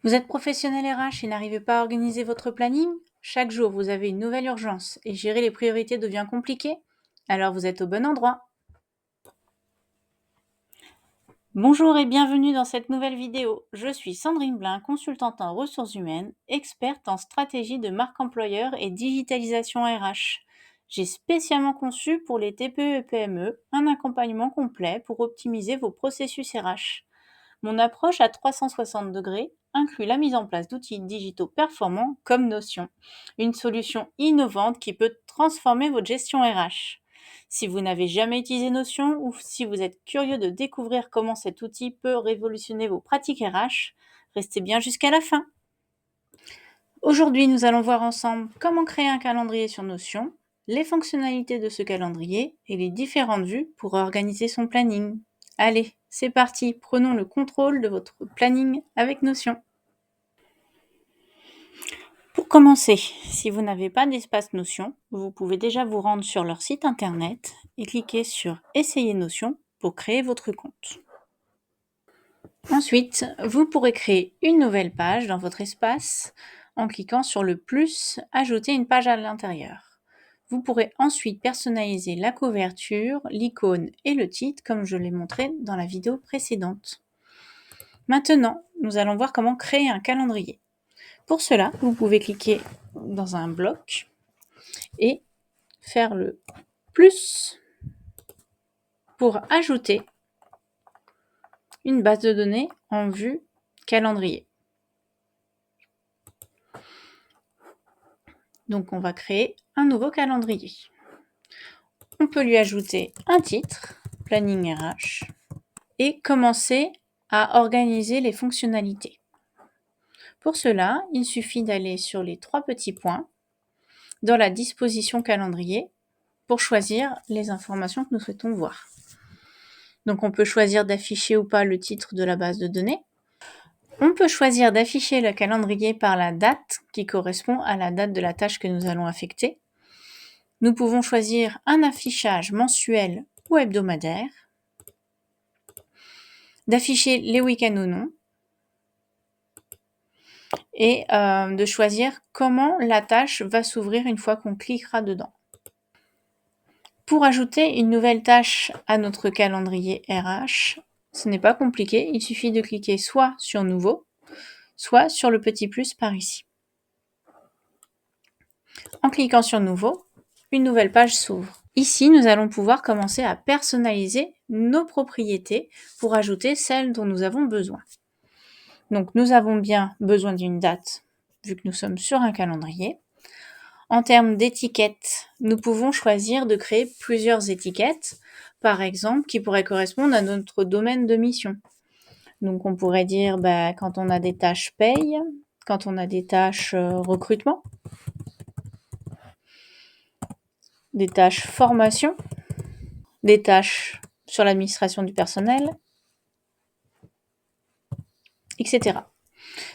Vous êtes professionnel RH et n'arrivez pas à organiser votre planning? Chaque jour, vous avez une nouvelle urgence et gérer les priorités devient compliqué? Alors vous êtes au bon endroit. Bonjour et bienvenue dans cette nouvelle vidéo. Je suis Sandrine Blin, consultante en ressources humaines, experte en stratégie de marque employeur et digitalisation RH. J'ai spécialement conçu pour les TPE et PME un accompagnement complet pour optimiser vos processus RH. Mon approche à 360 degrés inclut la mise en place d'outils digitaux performants comme Notion, une solution innovante qui peut transformer votre gestion RH. Si vous n'avez jamais utilisé Notion ou si vous êtes curieux de découvrir comment cet outil peut révolutionner vos pratiques RH, restez bien jusqu'à la fin. Aujourd'hui, nous allons voir ensemble comment créer un calendrier sur Notion, les fonctionnalités de ce calendrier et les différentes vues pour organiser son planning. Allez, c'est parti, prenons le contrôle de votre planning avec Notion. Pour commencer, si vous n'avez pas d'espace Notion, vous pouvez déjà vous rendre sur leur site internet et cliquer sur Essayer Notion pour créer votre compte. Ensuite, vous pourrez créer une nouvelle page dans votre espace en cliquant sur le plus « Ajouter une page à l'intérieur ». Vous pourrez ensuite personnaliser la couverture, l'icône et le titre comme je l'ai montré dans la vidéo précédente. Maintenant, nous allons voir comment créer un calendrier. Pour cela, vous pouvez cliquer dans un bloc et faire le plus pour ajouter une base de données en vue calendrier. Donc on va créer un nouveau calendrier. On peut lui ajouter un titre, Planning RH, et commencer à organiser les fonctionnalités. Pour cela, il suffit d'aller sur les 3 petits points dans la disposition calendrier pour choisir les informations que nous souhaitons voir. Donc on peut choisir d'afficher ou pas le titre de la base de données. On peut choisir d'afficher le calendrier par la date qui correspond à la date de la tâche que nous allons affecter. Nous pouvons choisir un affichage mensuel ou hebdomadaire, d'afficher les week-ends ou non, et de choisir comment la tâche va s'ouvrir une fois qu'on cliquera dedans. Pour ajouter une nouvelle tâche à notre calendrier RH, ce n'est pas compliqué, il suffit de cliquer soit sur Nouveau, soit sur le petit plus par ici. En cliquant sur Nouveau, une nouvelle page s'ouvre. Ici, nous allons pouvoir commencer à personnaliser nos propriétés pour ajouter celles dont nous avons besoin. Donc, nous avons bien besoin d'une date, vu que nous sommes sur un calendrier. En termes d'étiquettes, nous pouvons choisir de créer plusieurs étiquettes, par exemple, qui pourraient correspondre à notre domaine de mission. Donc, on pourrait dire quand on a des tâches paye, quand on a des tâches recrutement, des tâches formation, des tâches sur l'administration du personnel, etc.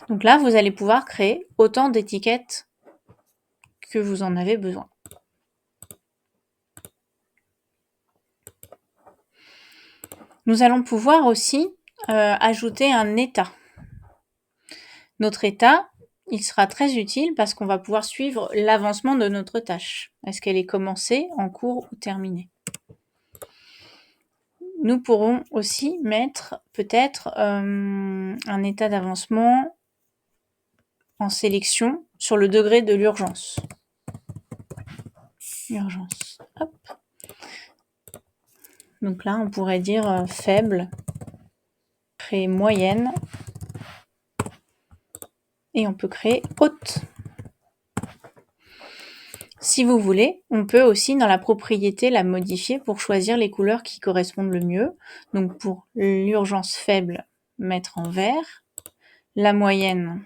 Donc là, vous allez pouvoir créer autant d'étiquettes que vous en avez besoin. Nous allons pouvoir aussi ajouter un état. Notre état, il sera très utile parce qu'on va pouvoir suivre l'avancement de notre tâche. Est-ce qu'elle est commencée, en cours ou terminée? Nous pourrons aussi mettre peut-être un état d'avancement en sélection sur le degré de l'urgence. Urgence. Hop. Donc là, on pourrait dire faible, créer moyenne, et on peut créer haute. Si vous voulez, on peut aussi dans la propriété la modifier pour choisir les couleurs qui correspondent le mieux. Donc pour l'urgence faible, mettre en vert, la moyenne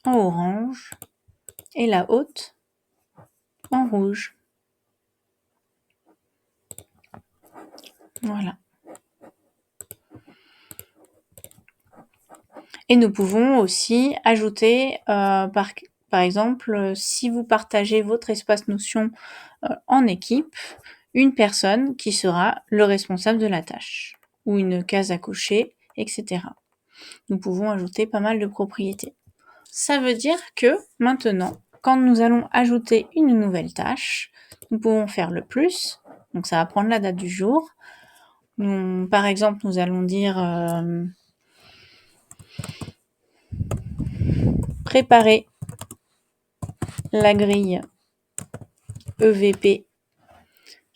en orange et la haute en rouge. Voilà. Et nous pouvons aussi ajouter, par exemple, si vous partagez votre espace Notion en équipe, une personne qui sera le responsable de la tâche, ou une case à cocher, etc. Nous pouvons ajouter pas mal de propriétés. Ça veut dire que maintenant, quand nous allons ajouter une nouvelle tâche, nous pouvons faire le plus. Donc ça va prendre la date du jour. Par exemple, nous allons dire préparer la grille EVP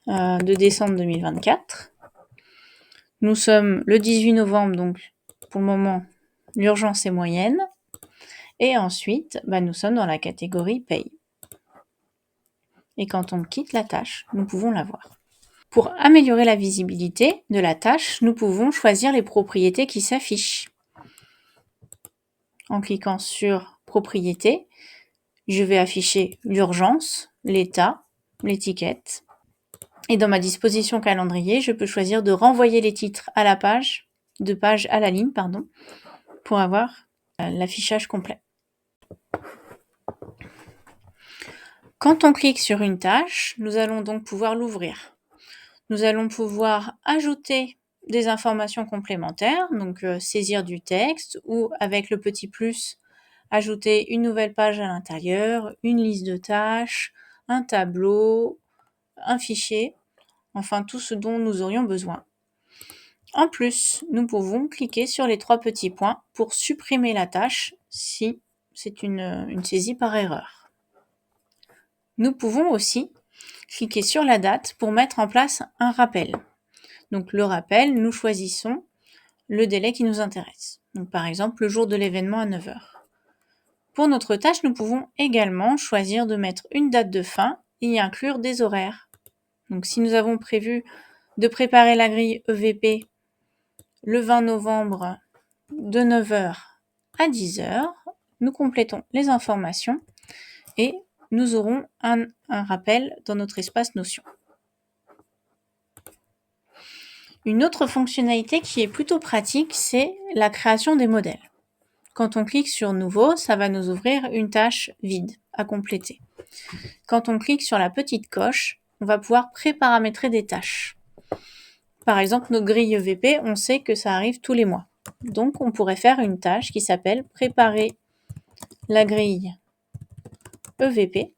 de décembre 2024. Nous sommes le 18 novembre, donc pour le moment, l'urgence est moyenne. Et ensuite, nous sommes dans la catégorie paye. Et quand on quitte la tâche, nous pouvons la voir. Pour améliorer la visibilité de la tâche, nous pouvons choisir les propriétés qui s'affichent. En cliquant sur Propriétés, je vais afficher l'urgence, l'état, l'étiquette. Et dans ma disposition calendrier, je peux choisir de renvoyer les titres à la page, de page à la ligne, pour avoir l'affichage complet. Quand on clique sur une tâche, nous allons donc pouvoir l'ouvrir. Nous allons pouvoir ajouter des informations complémentaires, donc saisir du texte ou avec le petit plus, ajouter une nouvelle page à l'intérieur, une liste de tâches, un tableau, un fichier, enfin tout ce dont nous aurions besoin. En plus, nous pouvons cliquer sur les 3 petits points pour supprimer la tâche si c'est une saisie par erreur. Nous pouvons aussi cliquer sur la date pour mettre en place un rappel. Donc le rappel, nous choisissons le délai qui nous intéresse. Donc par exemple, le jour de l'événement à 9 h. Pour notre tâche, nous pouvons également choisir de mettre une date de fin et y inclure des horaires. Donc si nous avons prévu de préparer la grille EVP le 20 novembre de 9 h à 10 h, nous complétons les informations et nous aurons un rappel dans notre espace Notion. Une autre fonctionnalité qui est plutôt pratique, c'est la création des modèles. Quand on clique sur Nouveau, ça va nous ouvrir une tâche vide à compléter. Quand on clique sur la petite coche, on va pouvoir préparamétrer des tâches. Par exemple, notre grille EVP, on sait que ça arrive tous les mois. Donc, on pourrait faire une tâche qui s'appelle « Préparer la grille EVP ».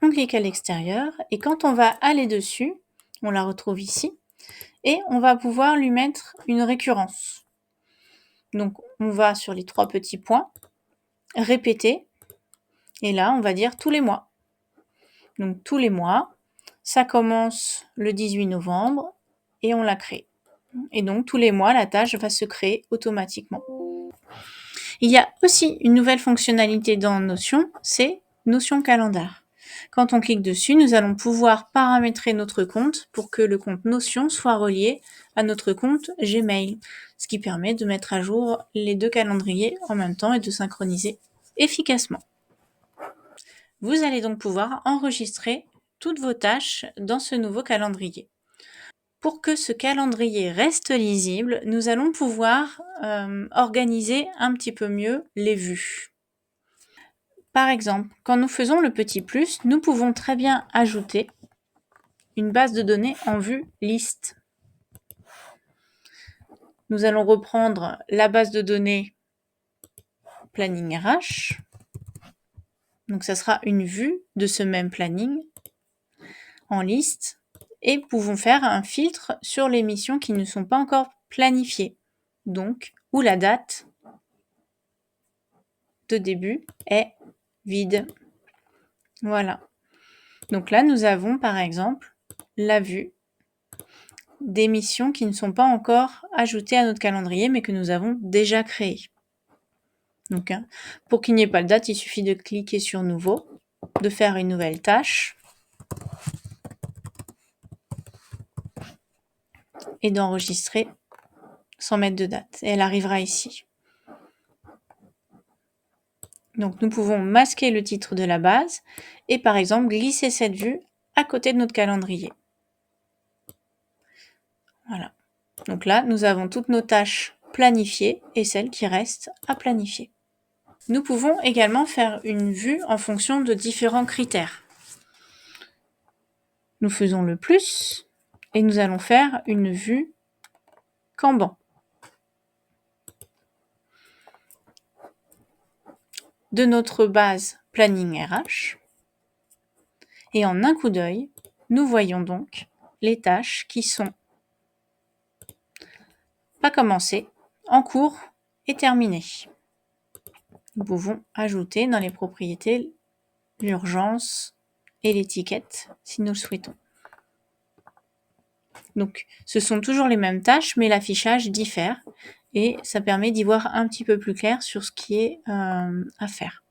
On clique à l'extérieur et quand on va aller dessus, on la retrouve ici, et on va pouvoir lui mettre une récurrence. Donc, on va sur les 3 petits points, répéter, et là, on va dire tous les mois. Donc, tous les mois, ça commence le 18 novembre et on la crée. Et donc, tous les mois, la tâche va se créer automatiquement. Il y a aussi une nouvelle fonctionnalité dans Notion, c'est Notion Calendar. Quand on clique dessus, nous allons pouvoir paramétrer notre compte pour que le compte Notion soit relié à notre compte Gmail, ce qui permet de mettre à jour les 2 calendriers en même temps et de synchroniser efficacement. Vous allez donc pouvoir enregistrer toutes vos tâches dans ce nouveau calendrier. Pour que ce calendrier reste lisible, nous allons pouvoir organiser un petit peu mieux les vues. Par exemple, quand nous faisons le petit plus, nous pouvons très bien ajouter une base de données en vue liste. Nous allons reprendre la base de données planning RH. Donc ça sera une vue de ce même planning en liste et pouvons faire un filtre sur les missions qui ne sont pas encore planifiées. Donc, où la date de début est vide. Voilà. Donc là, nous avons par exemple la vue des missions qui ne sont pas encore ajoutées à notre calendrier, mais que nous avons déjà créées. Donc, pour qu'il n'y ait pas de date, il suffit de cliquer sur Nouveau, de faire une nouvelle tâche et d'enregistrer sans mettre de date. Et elle arrivera ici. Donc, nous pouvons masquer le titre de la base et par exemple glisser cette vue à côté de notre calendrier. Voilà. Donc là, nous avons toutes nos tâches planifiées et celles qui restent à planifier. Nous pouvons également faire une vue en fonction de différents critères. Nous faisons le plus et nous allons faire une vue Kanban. de notre base Planning RH. Et en un coup d'œil, nous voyons donc les tâches qui sont pas commencées, en cours et terminées. Nous pouvons ajouter dans les propriétés l'urgence et l'étiquette si nous le souhaitons. Donc, ce sont toujours les mêmes tâches, mais l'affichage diffère et ça permet d'y voir un petit peu plus clair sur ce qui est à faire.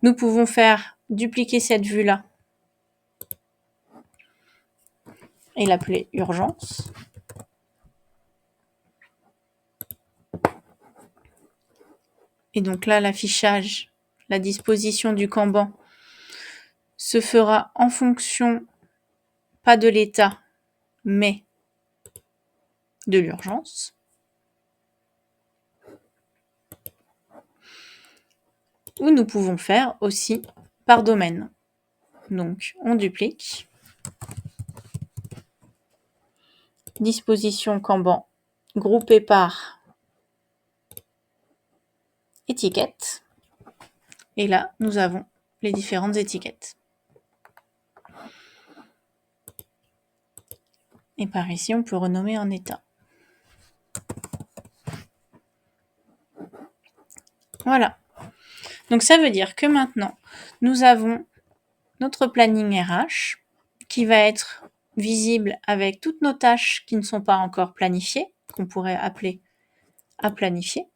Nous pouvons dupliquer cette vue-là et l'appeler urgence. Et donc là, l'affichage, la disposition du Kanban se fera en fonction, pas de l'état, mais de l'urgence. Ou nous pouvons faire aussi par domaine. Donc, on duplique. Disposition Kanban groupée par étiquette. Et là, nous avons les différentes étiquettes. Et par ici, on peut renommer en état. Voilà. Donc ça veut dire que maintenant, nous avons notre planning RH qui va être visible avec toutes nos tâches qui ne sont pas encore planifiées, qu'on pourrait appeler à planifier.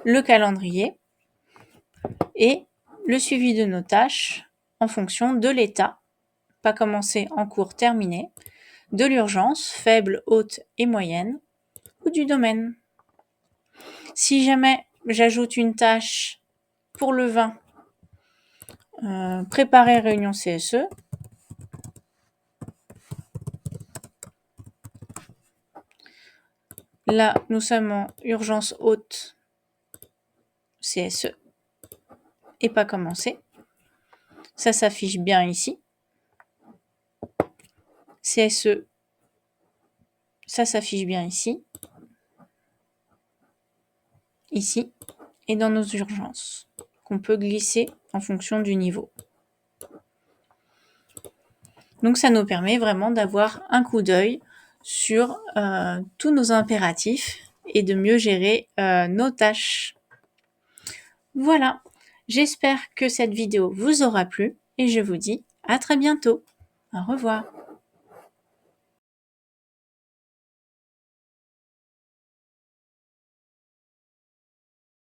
Le calendrier et le suivi de nos tâches en fonction de l'état, pas commencé, en cours, terminé, de l'urgence, faible, haute et moyenne, ou du domaine. Si jamais j'ajoute une tâche pour le 20, préparer réunion CSE, là, nous sommes en urgence haute CSE et pas commencé. Ça s'affiche bien ici. CSE, ça s'affiche bien ici. Ici. Et dans nos urgences, qu'on peut glisser en fonction du niveau. Donc ça nous permet vraiment d'avoir un coup d'œil sur tous nos impératifs et de mieux gérer nos tâches. Voilà, j'espère que cette vidéo vous aura plu et je vous dis à très bientôt. Au revoir.